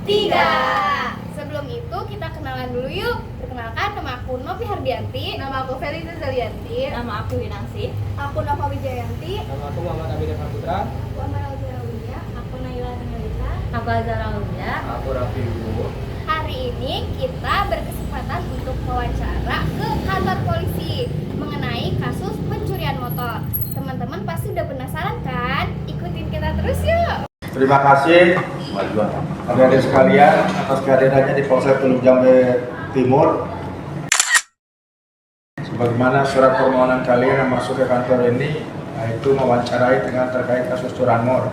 3. Sebelum itu kita kenalan dulu yuk. Perkenalkan, nama aku Novi Hardianti. Nama aku Felisa Zalianti. Nama aku Winangsi. Aku Nova Wijayanti. Nama aku Muhammad Abi Devan Putra. Aku Amara Ujarawiyah. Aku Naila Tengelita. Aku Azara Ulia. Aku Raffi Wibowo. Hari ini kita berkesempatan untuk wawancara ke kantor polisi mengenai kasus pencurian motor. Teman-teman pasti udah penasaran kan? Ikutin kita terus yuk. Terima kasih adik-adik sekalian atas kehadirannya di Polsek Teluk Jambe Timur. Sebagaimana surat permohonan kalian yang masuk ke kantor ini, yaitu mewawancarai dengan terkait kasus curanmor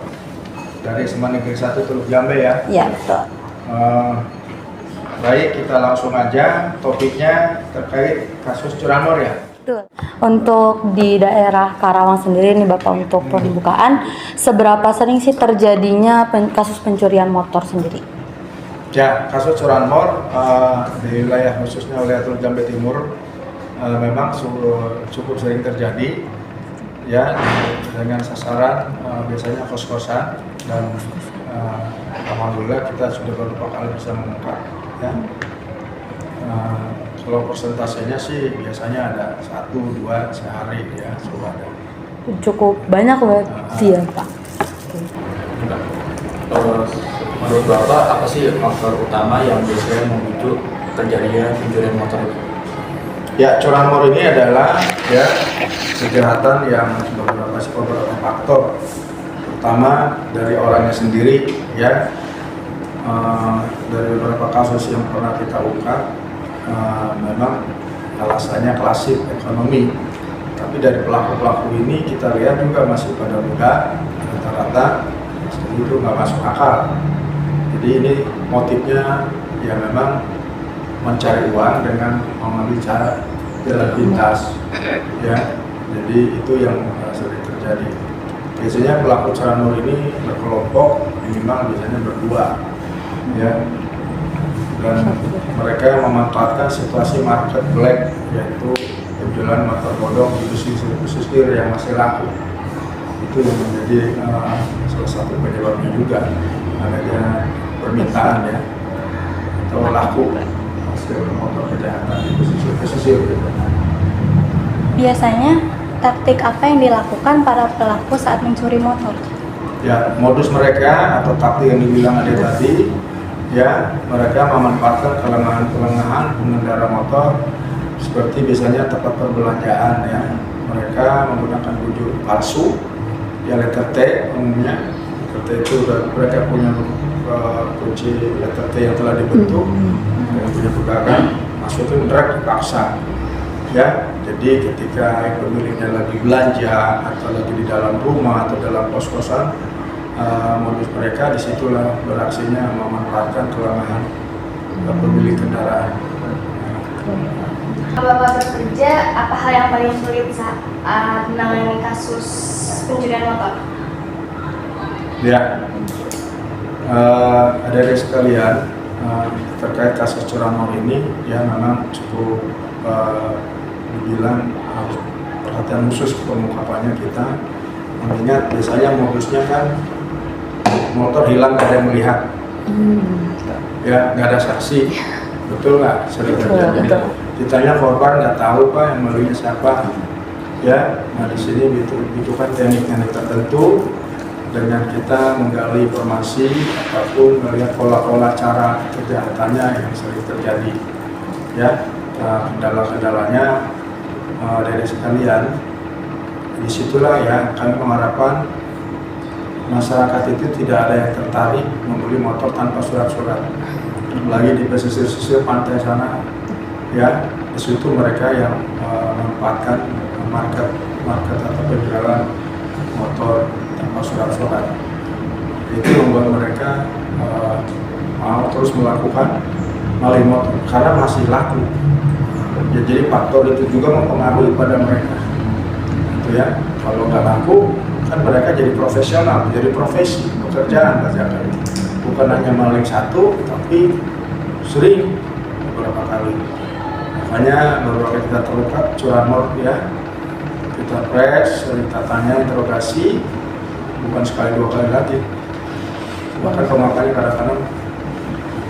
dari SMA Negeri 1 Teluk Jambe ya. Iya, betul. Baik, kita langsung aja topiknya terkait kasus curanmor ya. Betul. Untuk di daerah Karawang sendiri nih Bapak, untuk pembukaan, seberapa sering sih terjadinya kasus pencurian motor sendiri? Ya, kasus curanmor di wilayah khususnya wilayah Teluk Jambe Timur memang cukup sering terjadi ya, dengan sasaran biasanya kos-kosan, dan alhamdulillah kita sudah beberapa kali bisa mengungkap ya. Kalau persentasenya sih biasanya ada 1-2 sehari ya, sudah ada. Cukup banyak berarti ya Pak. Menurut Bapak, apa sih faktor utama yang biasanya memicu terjadinya pencurian motor? Ya, curanmor ini adalah ya kejahatan yang beberapa faktor. Pertama dari orangnya sendiri ya. Dari beberapa kasus yang pernah kita ungkap, memang alasannya klasik ekonomi. Tapi dari pelaku-pelaku ini kita lihat juga masih pada muda, rata-rata itu nggak masuk akal. Jadi ini motifnya ya memang mencari uang dengan mengambil cara jalan pintas ya. Jadi itu yang sering terjadi. Biasanya pelaku curanmor ini berkelompok, minimal biasanya berdua ya, dan mereka memanfaatkan situasi market black, yaitu penjualan motor bodong di pesisir yang masih laku. Itu yang menjadi salah satu penyebabnya juga adanya permintaan ya, atau laku hasil motor kejahatan di pesisir gitu. Biasanya taktik apa yang dilakukan para pelaku saat mencuri motor? Ya, modus mereka atau taktik yang dibilang ada tadi ya, mereka memanfaatkan kelengahan pengendara motor, seperti biasanya tempat perbelanjaan ya. Mereka menggunakan bujur palsu ya, letter T umumnya. Letter T itu mereka punya kunci letter T yang telah dibentuk, yang punya pegangan, masukin drag dipaksa ya. Jadi ketika pemiliknya lagi belanja atau lagi di dalam rumah atau dalam kos-kosan, modus mereka disitulah beraksinya, memanfaatkan kelengahan pemilik kendaraan. Bapak bekerja, apa hal yang paling sulit saat menangani kasus pencurian motor? Ya, adik-adik sekalian, terkait kasus curanmor ini ya memang cukup dibilang harus perhatian khusus pengungkapannya kita, mengingat biasanya modusnya kan motor hilang gak ada yang melihat ya, gak ada saksi, betul nggak? Sering terjadi. Ditanya korban nggak tahu Pak yang melalui siapa ya. Nah di sini dibutuhkan teknik-teknik tertentu dengan kita menggali informasi ataupun melihat pola-pola cara kejahatannya yang sering terjadi ya. Kendala-kendalanya dari sekalian, disitulah ya kami mengharapkan masyarakat itu tidak ada yang tertarik membeli motor tanpa surat-surat, apalagi di pesisir-pesisir pantai sana ya. Di situ mereka yang memanfaatkan market atau penjualan motor tanpa surat-surat. Itu membuat mereka mau terus melakukan maling motor karena masih laku ya. Jadi faktor itu juga mempengaruhi pada mereka itu ya. Kalau nggak laku kan mereka jadi profesional, jadi profesi, pekerjaan kali. Bukan hanya maling satu, tapi sering beberapa kali. Makanya beberapa kita terungkap curanmor ya, kita press, kita tanya, interogasi, bukan sekali 2 kali lagi. Bahkan pemakannya kadang-kadang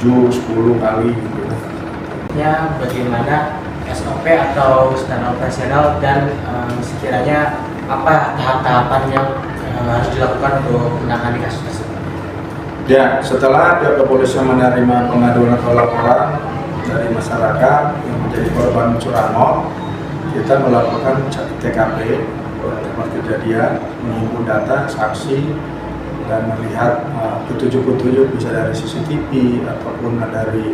7, 10 kali gitu. Ya, bagaimana SOP atau standar operasional dan sekiranya apa tahap-tahapan yang harus dilakukan untuk menangani kasus tersebut? Ya, setelah pihak kepolisian menerima pengaduan atau laporan dari masyarakat yang menjadi korban curanmor, kita melakukan cek TKP tempat kejadian, mengumpul data, saksi, dan melihat petunjuk-petunjuk bisa dari CCTV ataupun dari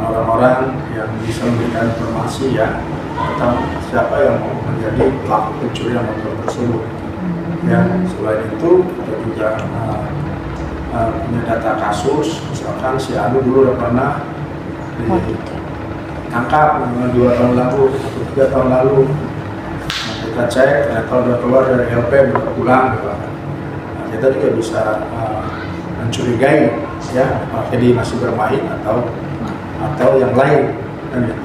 orang-orang yang bisa memberikan informasi ya tentang siapa yang mau menjadi pelaku pencurian motor tersebut. Ya, selain itu kita juga punya data kasus, misalkan si Anu dulu udah pernah ditangkap 2 tahun lalu atau 3 tahun lalu. Nah, kita cek ternyata udah keluar dari LP udah pulang gitu. Nah, kita juga bisa mencurigai ya apakah dia masih bermain atau yang lain kan gitu.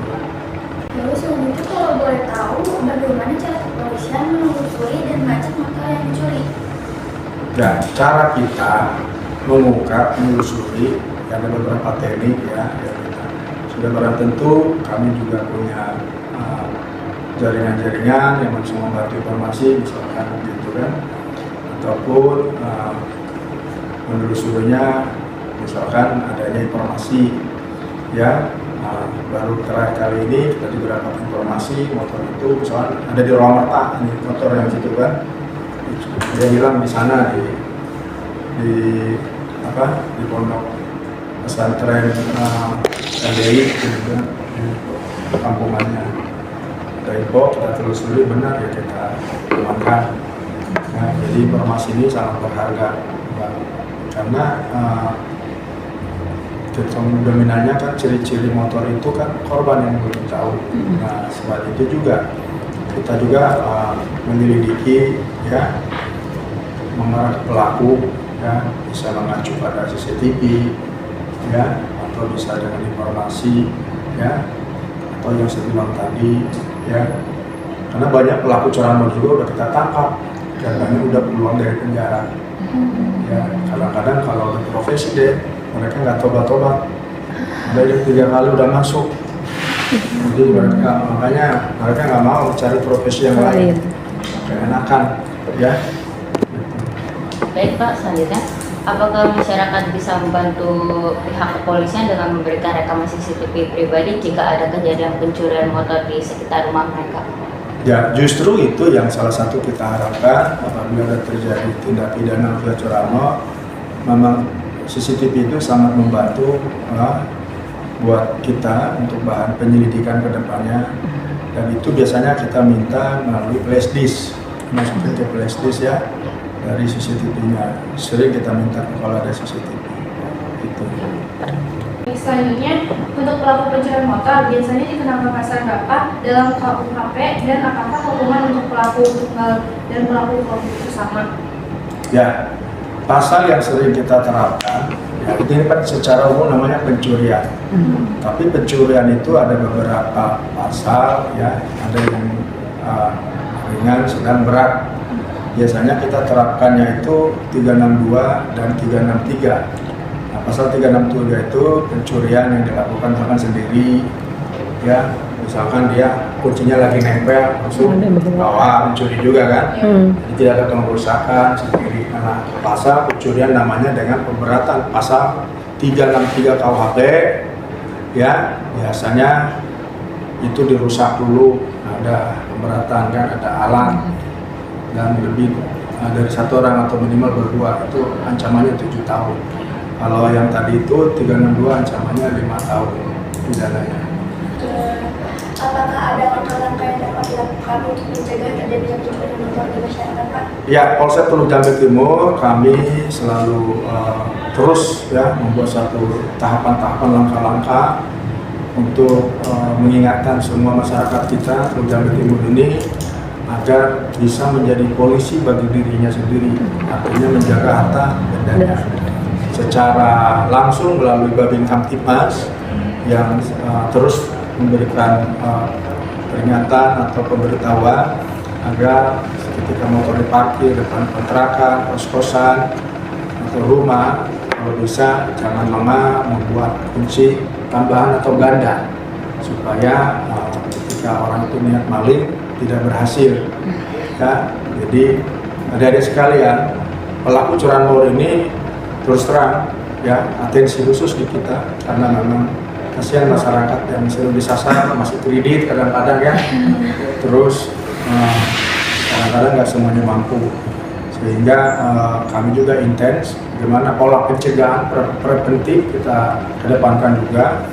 Lalu selanjutnya kalau boleh tahu bagaimana cara kepolisian menelusuri dan melacak motor yang dicuri? Ya, cara kita mengungkap, menelusuri ada beberapa teknik ya kita. Sudah barang tentu kami juga punya jaringan-jaringan yang bisa membantu informasi misalkan gitu kan, ataupun menelusurinya misalkan adanya informasi ya. Baru terakhir kali ini kita juga dapat informasi motor itu misalkan ada di Rawamarta, ini motor yang situ kan dia hilang di sana di pondok pesantren LDI gitu kan, di kampungannya. Dari info kita telusuri benar ya kita amankan. Nah, jadi informasi ini sangat berharga karena dominannya kan ciri-ciri motor itu kan korban yang belum tahu. Nah, selain itu juga kita juga menyelidiki ya, mengarah pelaku ya, bisa mengacu pada CCTV ya, atau bisa dengan informasi ya, atau yang saya bilang tadi ya, karena banyak pelaku curanmor juga udah kita tangkap dan kami udah keluar dari penjara ya. Kadang-kadang kalau udah profesi deh mereka nggak tobat-tobat, ada yang 3 kali udah masuk, jadi makanya mereka nggak mau cari profesi yang lain, keenakan ya. Baik Pak, selanjutnya apakah masyarakat bisa membantu pihak kepolisian dengan memberikan rekaman CCTV pribadi jika ada kejadian pencurian motor di sekitar rumah mereka? Ya, justru itu yang salah satu kita harapkan apabila ada terjadi tindak pidana via curanmor, memang CCTV itu sangat membantu buat kita untuk bahan penyelidikan ke depannya, dan itu biasanya kita minta melalui flash disk, masukin ke flash disk ya dari CCTV-nya. Sering kita minta kalau ada CCTV itu. Selanjutnya, untuk pelaku pencurian motor biasanya dikenakan pasal berapa dalam KUHP dan apakah hukuman untuk pelaku tunggal dan pelaku kelompok sama? Ya, pasal yang sering kita terapkan, ya, ini kan secara umum namanya pencurian. Tapi pencurian itu ada beberapa pasal, ya, ada yang ringan, sedang, berat. Biasanya kita terapkannya itu 362 dan 363. Nah, pasal 363 itu pencurian yang dilakukan tangan sendiri, ya, misalkan dia kuncinya lagi nempel, langsung bawa mencuri juga kan, jadi tidak ada pengerusakan sendiri. Karena pasal pencurian namanya dengan pemberatan pasal 363 KUHP, ya, biasanya itu dirusak dulu, ada pemberatan kan, ada alat, dan lebih dari 1 orang atau minimal berdua itu ancamannya 7 tahun. Kalau yang tadi itu 362 ancamannya 5 tahun pidananya. Apakah ada langkah-langkah yang dapat dilakukan untuk mencegah terjadinya pencurian motor di masyarakat, Pak? Ya, Polsek Teluk Jambe Timur kami selalu terus ya membuat satu tahapan-tahapan langkah-langkah untuk mengingatkan semua masyarakat kita Teluk Jambe Timur ini agar bisa menjadi polisi bagi dirinya sendiri, artinya menjaga harta bendanya secara langsung melalui Babin Kamtibmas yang terus memberikan peringatan atau pemberitahuan agar ketika motor diparkir depan kontrakan, kos-kosan atau rumah kalau bisa jangan lama membuat kunci tambahan atau ganda supaya ketika orang itu niat maling tidak berhasil. Ya, jadi adik-adik sekalian, pelaku curanmor ini terus terang ya atensi khusus di kita karena memang kasihan masyarakat yang sering disasar, masih kredit kadang-kadang ya, terus kadang-kadang nggak semuanya mampu, sehingga kami juga intens bagaimana pola pencegahan preventif kita kedepankan juga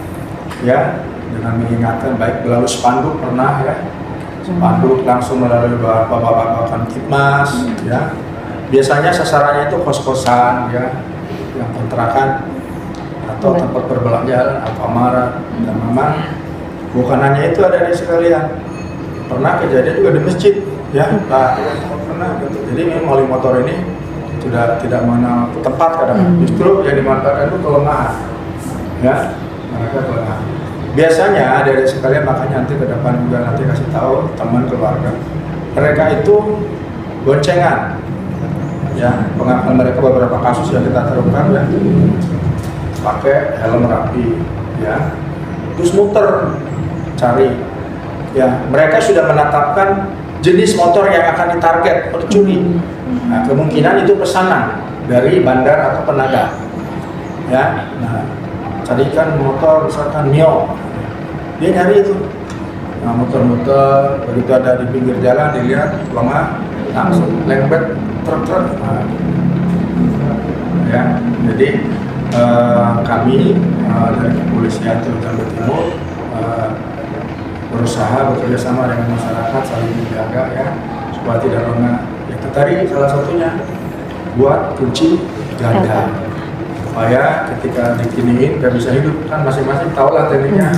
ya, dengan mengingatkan baik melalui spanduk pernah ya, spanduk langsung melalui bapak-bapak Kamtibmas ya, biasanya sasarannya itu kos-kosan ya, yang kontrakan atau tempat perbelanjaan Alfamart, dan memang bukan hanya itu ada di sekalian, pernah kejadian juga di masjid ya, pernah gitu. Jadi maling motor ini sudah tidak mengenal tempat kadang, justru yang dimanfaatkan itu kelemahan ya, mereka kelemahan. Biasanya ada sekalian, makanya nanti ke depan juga nanti kasih tahu teman keluarga, mereka itu boncengan ya, pengakuan mereka beberapa kasus yang kita terungkap ya, pakai helm rapi ya, terus muter cari ya, mereka sudah menetapkan jenis motor yang akan ditarget pencuri. Nah, kemungkinan itu pesanan dari bandar atau penadah ya. Nah, carikan motor misalkan Mio, dia nyari itu. Nah, muter-muter, begitu ada di pinggir jalan dilihat lama, langsung lempet truk-truk. Nah, ya, jadi kami dari kepolisian Jawa Timur berusaha bekerja sama dengan masyarakat saling menjaga ya, supaya tidak lengah. Itu tadi salah satunya buat kunci ganda, supaya ketika dikiniin nggak bisa hidup, kan masing-masing tahu lah tekniknya.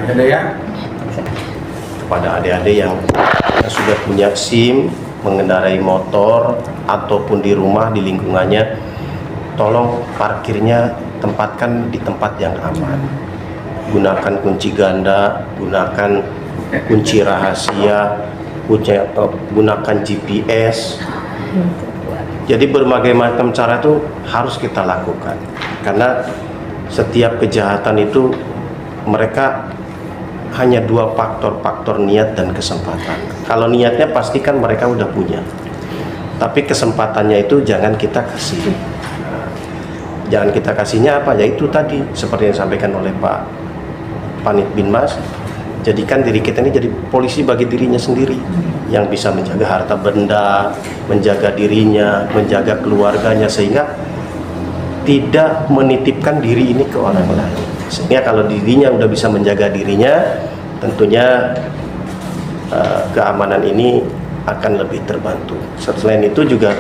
Ya deh ya. Kepada adik-adik yang sudah punya SIM, mengendarai motor ataupun di rumah di lingkungannya, tolong parkirnya tempatkan di tempat yang aman. Gunakan kunci ganda, gunakan kunci rahasia, gunakan GPS. Jadi berbagai macam cara itu harus kita lakukan, karena setiap kejahatan itu mereka hanya dua faktor niat dan kesempatan. Kalau niatnya pastikan mereka udah punya, tapi kesempatannya itu jangan kita kasih. Jangan kita kasihnya apa? Ya itu tadi seperti yang disampaikan oleh Pak Panit Binmas, jadikan diri kita ini jadi polisi bagi dirinya sendiri, yang bisa menjaga harta benda, menjaga dirinya, menjaga keluarganya, sehingga tidak menitipkan diri ini ke orang lain. Sehingga kalau dirinya udah bisa menjaga dirinya, tentunya keamanan ini akan lebih terbantu. Selain itu juga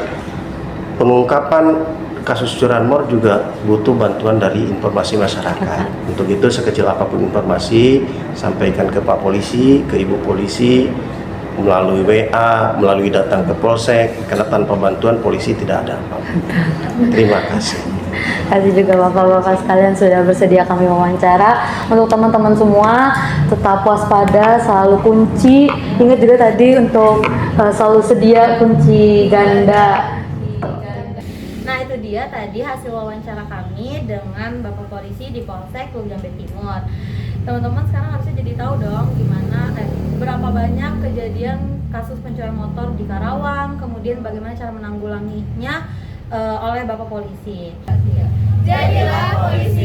pengungkapan kasus curanmor juga butuh bantuan dari informasi masyarakat. Untuk itu sekecil apapun informasi, sampaikan ke Pak Polisi, ke Ibu Polisi, melalui WA, melalui datang ke Polsek, karena tanpa bantuan polisi tidak ada apa-apa. Terima kasih. Terima kasih juga bapak-bapak sekalian sudah bersedia kami wawancara. Untuk teman-teman semua, tetap waspada, selalu kunci. Ingat juga tadi untuk selalu sedia kunci ganda. Nah, itu dia tadi hasil wawancara kami dengan Bapak Polisi di Polsek Luk Jambe Timur. Teman-teman sekarang harusnya jadi tahu dong gimana berapa banyak kejadian kasus pencurian motor di Karawang, kemudian bagaimana cara menanggulanginya oleh Bapak Polisi. Jadilah polisi